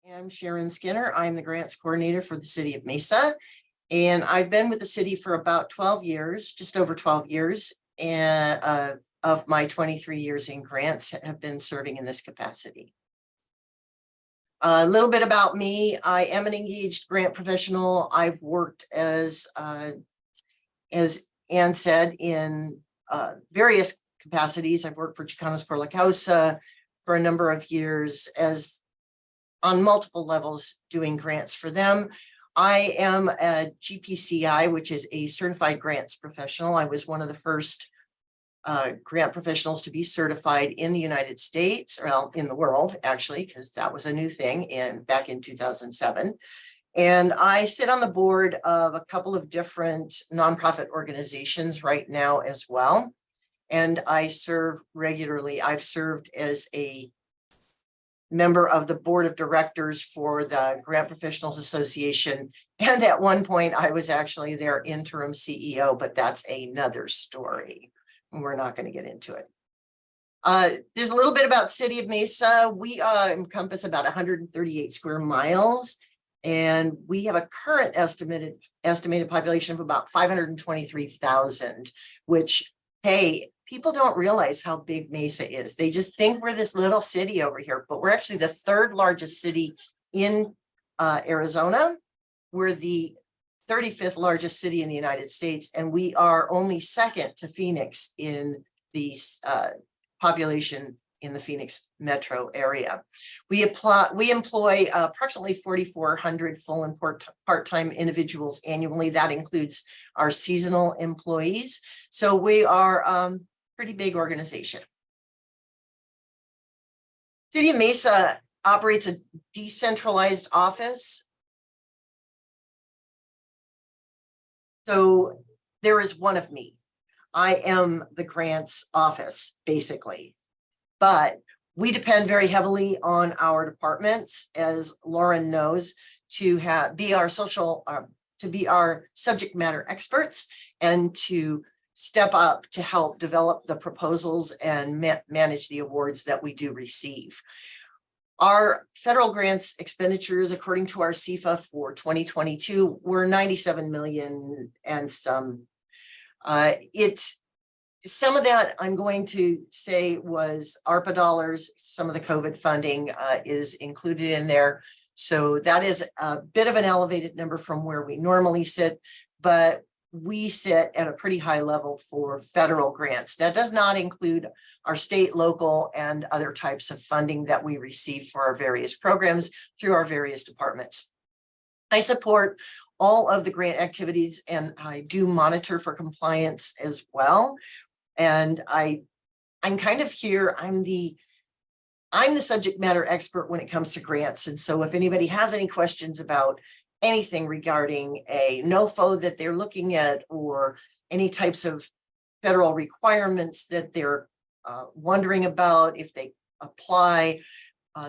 I'm Sharon Skinner. I'm the grants coordinator for the City of Mesa. And I've been with the city for about 12 years, just over 12 years. And of my 23 years in grants have been serving in this capacity. A little bit about me. I am an engaged grant professional. I've worked as Ann said, in various capacities. I've worked for Chicanos por la Causa for a number of years as on multiple levels doing grants for them. I am a GPCI, which is a certified grants professional. I was one of the first grant professionals to be certified in the United States, well, in the world, actually, because that was a new thing back in 2007. And I sit on the board of a couple of different nonprofit organizations right now as well. And I serve regularly. I've served as a member of the board of directors for the Grant Professionals Association. And at one point I was actually their interim CEO, but that's another story. We're not going to get into it. There's a little bit about City of Mesa. We encompass about 138 square miles, and we have a current estimated population of about 523,000, which, hey, people don't realize how big Mesa is. They just think we're this little city over here, but we're actually the third largest city in Arizona. We're the 35th largest city in the United States, and we are only second to Phoenix in the population in the Phoenix metro area. We employ approximately 4,400 full and part-time individuals annually. That includes our seasonal employees. So we are pretty big organization. City of Mesa operates a decentralized office. So there is one of me. I am the grants office, basically. But we depend very heavily on our departments, as Lauren knows, to be our subject matter experts and to step up to help develop the proposals and manage the awards that we do receive. Our federal grants expenditures, according to our CFA for 2022, were 97 million and some. Some of that I'm going to say was ARPA dollars. Some of the COVID funding is included in there. So that is a bit of an elevated number from where we normally sit, but we sit at a pretty high level for federal grants. That does not include our state, local, and other types of funding that we receive for our various programs through our various departments. I support all of the grant activities, and I do monitor for compliance as well. And I'm kind of here, I'm the subject matter expert when it comes to grants. And so if anybody has any questions about anything regarding a NOFO that they're looking at, or any types of federal requirements that they're wondering about if they apply,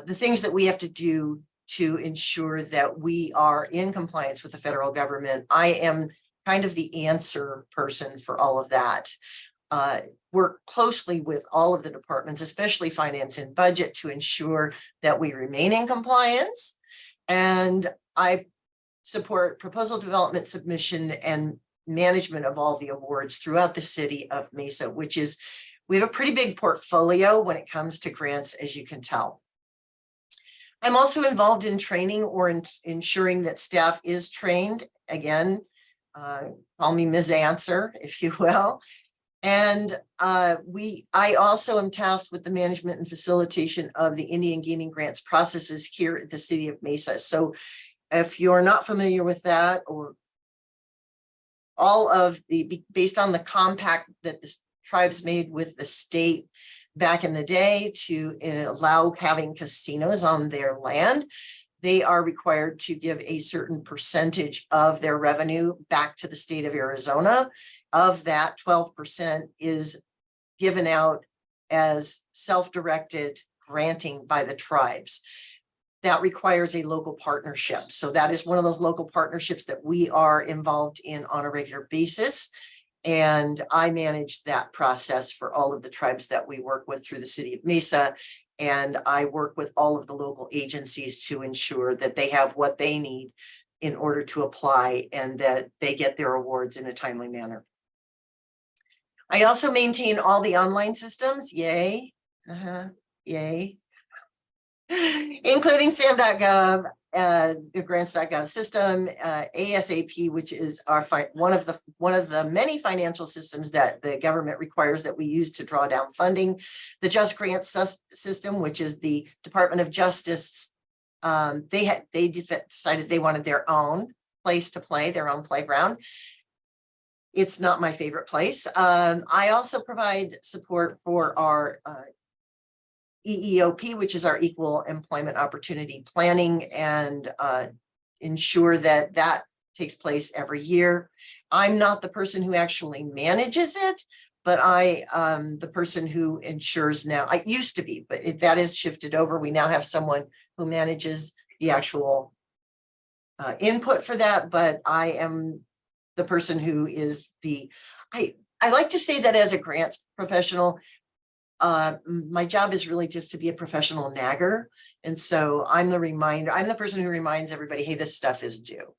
the things that we have to do to ensure that we are in compliance with the federal government, I am kind of the answer person for all of that. Work closely with all of the departments, especially finance and budget, to ensure that we remain in compliance. And I support proposal development, submission, and management of all the awards throughout the City of Mesa, which is, we have a pretty big portfolio when it comes to grants, as you can tell. I'm also involved in training or ensuring that staff is trained. Again, call me Ms. Answer, if you will. And I also am tasked with the management and facilitation of the Indian gaming grants processes here at the City of Mesa. So if you're not familiar with that, or all of based on the compact that the tribes made with the state back in the day to allow having casinos on their land, they are required to give a certain percentage of their revenue back to the state of Arizona. Of that, 12% is given out as self-directed granting by the tribes. That requires a local partnership. So that is one of those local partnerships that we are involved in on a regular basis. And I manage that process for all of the tribes that we work with through the City of Mesa. And I work with all of the local agencies to ensure that they have what they need in order to apply and that they get their awards in a timely manner. I also maintain all the online systems, yay, yay, including SAM.gov, the grants.gov system, ASAP, which is our one of the many financial systems that the government requires that we use to draw down funding. The Just Grants system, which is the Department of Justice, they decided they wanted their own place to play, their own playground. It's not my favorite place. I also provide support for our EEOP, which is our Equal Employment Opportunity Planning, and ensure that that takes place every year. I'm not the person who actually manages it, but I the person who ensures now. I used to be, but that is shifted over. We now have someone who manages the actual input for that, but I am the person who is I like to say that as a grants professional, my job is really just to be a professional nagger. And so I'm the person who reminds everybody, hey, this stuff is due.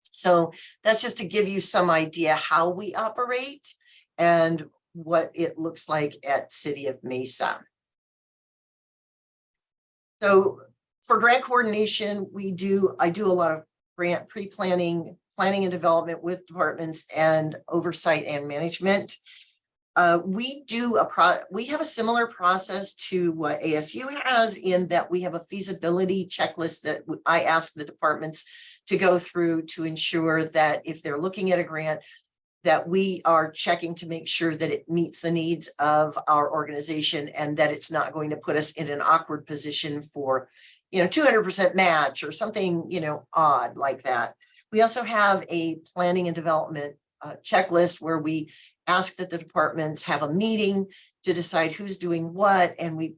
So that's just to give you some idea how we operate and what it looks like at City of Mesa. So for grant coordination, I do a lot of grant pre-planning, planning and development with departments, and oversight and management. We have a similar process to what ASU has, in that we have a feasibility checklist that I ask the departments to go through to ensure that if they're looking at a grant, that we are checking to make sure that it meets the needs of our organization and that it's not going to put us in an awkward position for, 200% match or something, odd like that. We also have a planning and development checklist where we ask that the departments have a meeting to decide who's doing what, and we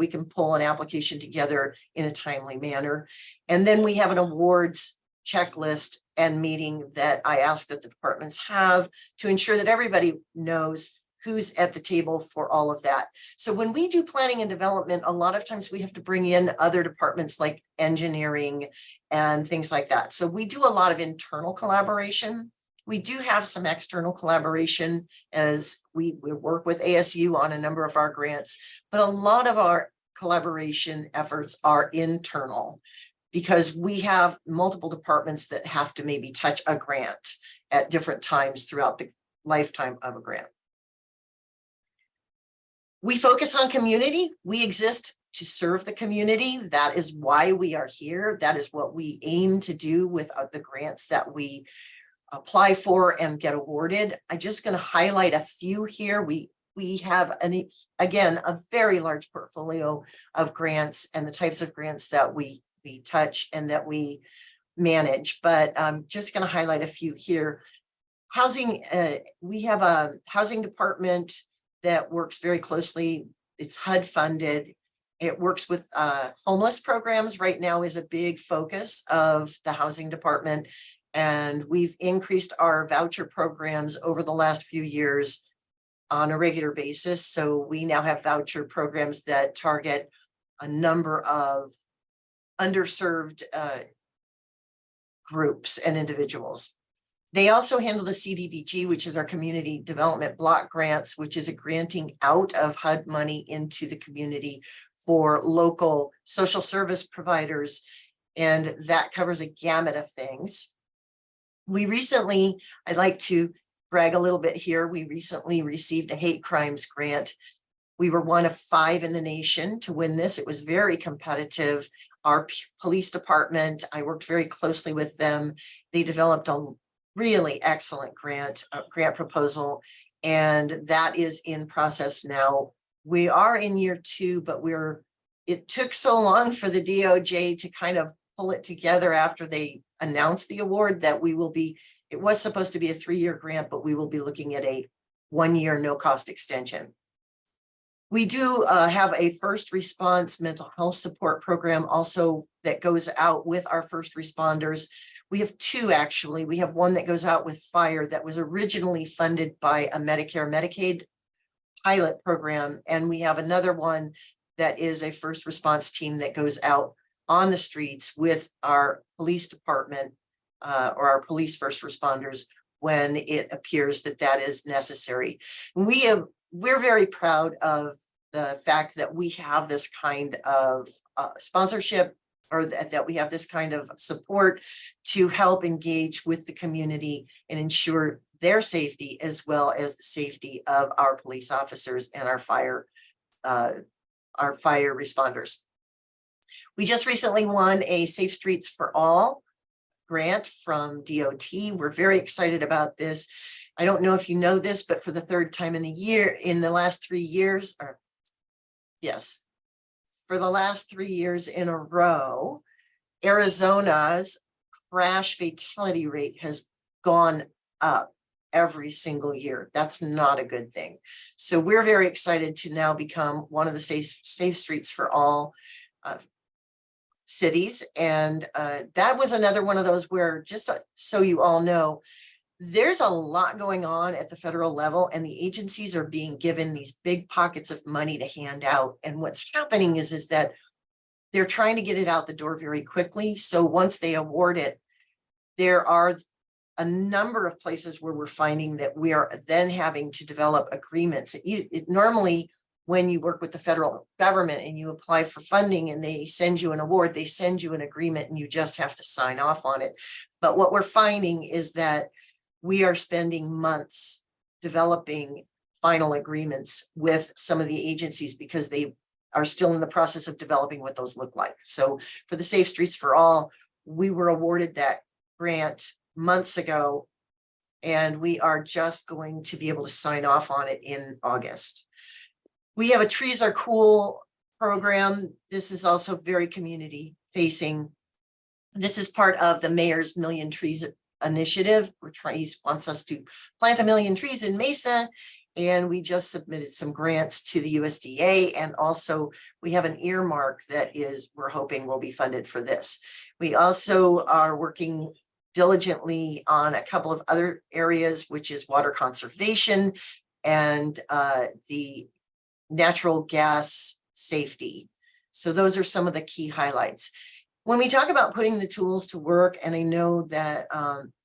can pull an application together in a timely manner. And then we have an awards checklist and meeting that I ask that the departments have to ensure that everybody knows who's at the table for all of that. So when we do planning and development, a lot of times we have to bring in other departments like engineering and things like that. So we do a lot of internal collaboration. We do have some external collaboration as we work with ASU on a number of our grants, but a lot of our collaboration efforts are internal because we have multiple departments that have to maybe touch a grant at different times throughout the lifetime of a grant. We focus on community. We exist to serve the community. That is why we are here. That is what we aim to do with the grants that we apply for and get awarded. I'm just going to highlight a few here. We have, again, a very large portfolio of grants and the types of grants that we touch and that we manage, but I'm just going to highlight a few here. Housing, we have a housing department that works very closely. It's HUD funded. It works with homeless programs. Right now is a big focus of the housing department. And we've increased our voucher programs over the last few years on a regular basis. So we now have voucher programs that target a number of underserved groups and individuals. They also handle the CDBG, which is our community development block grants, which is a granting out of HUD money into the community for local social service providers. And that covers a gamut of things. We recently, I'd like to brag a little bit here. We recently received a hate crimes grant. We were one of 5 in the nation to win this. It was very competitive. Our police department, I worked very closely with them. They developed a really excellent grant proposal, and that is in process now. We are in year 2, but it took so long for the DOJ to kind of pull it together after they announced the award that it was supposed to be a 3-year grant, but we will be looking at a 1-year no cost extension. We do have a first response mental health support program also that goes out with our first responders. We have 2 actually. We have one that goes out with fire that was originally funded by a Medicare Medicaid pilot program. And we have another one that is a first response team that goes out on the streets with our police department or our police first responders when it appears that that is necessary. We're very proud of the fact that we have this kind of sponsorship, or that we have this kind of support to help engage with the community and ensure their safety, as well as the safety of our police officers and our fire responders. We just recently won a Safe Streets for All grant from DOT. We're very excited about this. I don't know if you know this, but for the third time in the last 3 years, or yes, for the last 3 years in a row, Arizona's crash fatality rate has gone up every single year. That's not a good thing. So we're very excited to now become one of the Safe Streets for All cities. And that was another one of those where, just so you all know, there's a lot going on at the federal level, and the agencies are being given these big pockets of money to hand out. And what's happening is that they're trying to get it out the door very quickly. So once they award it, there are a number of places where we're finding that we are then having to develop agreements. Normally, when you work with the federal government and you apply for funding and they send you an award, they send you an agreement and you just have to sign off on it. But what we're finding is that we are spending months developing final agreements with some of the agencies because they are still in the process of developing what those look like. So for the Safe Streets for All, we were awarded that grant months ago, and we are just going to be able to sign off on it in August. We have a Trees Are Cool program. This is also very community facing. This is part of the mayor's Million Trees initiative. He wants us to plant 1 million trees in Mesa, and we just submitted some grants to the USDA, and also we have an earmark that we're hoping will be funded for this. We also are working diligently on a couple of other areas, which is water conservation and the natural gas safety. So those are some of the key highlights. When we talk about putting the tools to work, and I know that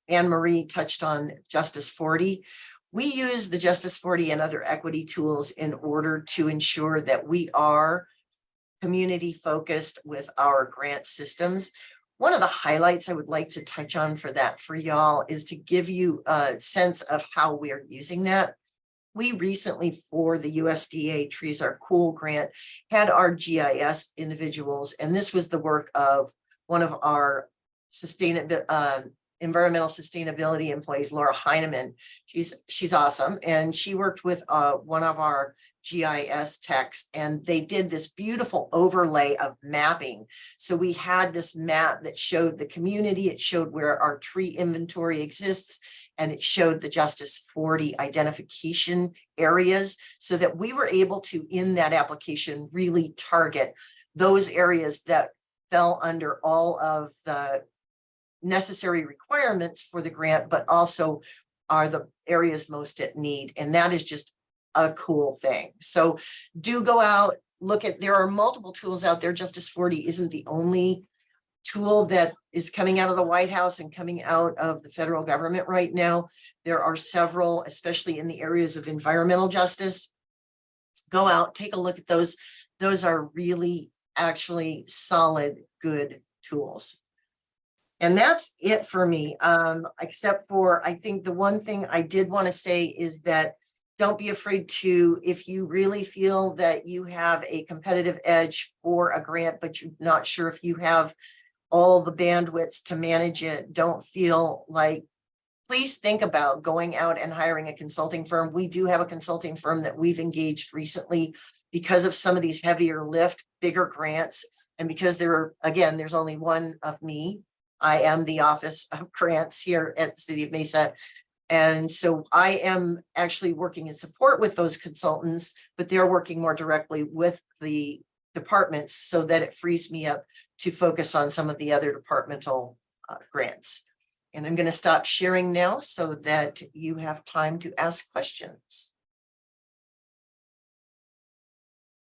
Anne Marie touched on Justice 40, we use the Justice 40 and other equity tools in order to ensure that we are community focused with our grant systems. One of the highlights I would like to touch on for y'all is to give you a sense of how we're using that. We recently, for the USDA Trees Are Cool grant, had our GIS individuals, and this was the work of one of our environmental sustainability employees, Laura Heineman. She's awesome, and she worked with one of our GIS techs, and they did this beautiful overlay of mapping. So we had this map that showed the community, it showed where our tree inventory exists, and it showed the Justice 40 identification areas, so that we were able to, in that application, really target those areas that fell under all of the necessary requirements for the grant, but also are the areas most at need. And that is just a cool thing. So do go out, there are multiple tools out there. Justice 40 isn't the only tool that is coming out of the White House and coming out of the federal government right now. There are several, especially in the areas of environmental justice. Go out, take a look at those. Those are really actually solid, good tools. And that's it for me, except for, I think the one thing I did want to say is that don't be afraid to, if you really feel that you have a competitive edge for a grant, but you're not sure if you have all the bandwidths to manage it, don't feel like, please think about going out and hiring a consulting firm. We do have a consulting firm that we've engaged recently because of some of these heavier lift, bigger grants. And because there's only one of me. I am the Office of Grants here at the City of Mesa. And so I am actually working in support with those consultants, but they're working more directly with the departments so that it frees me up to focus on some of the other departmental grants. And I'm going to stop sharing now so that you have time to ask questions.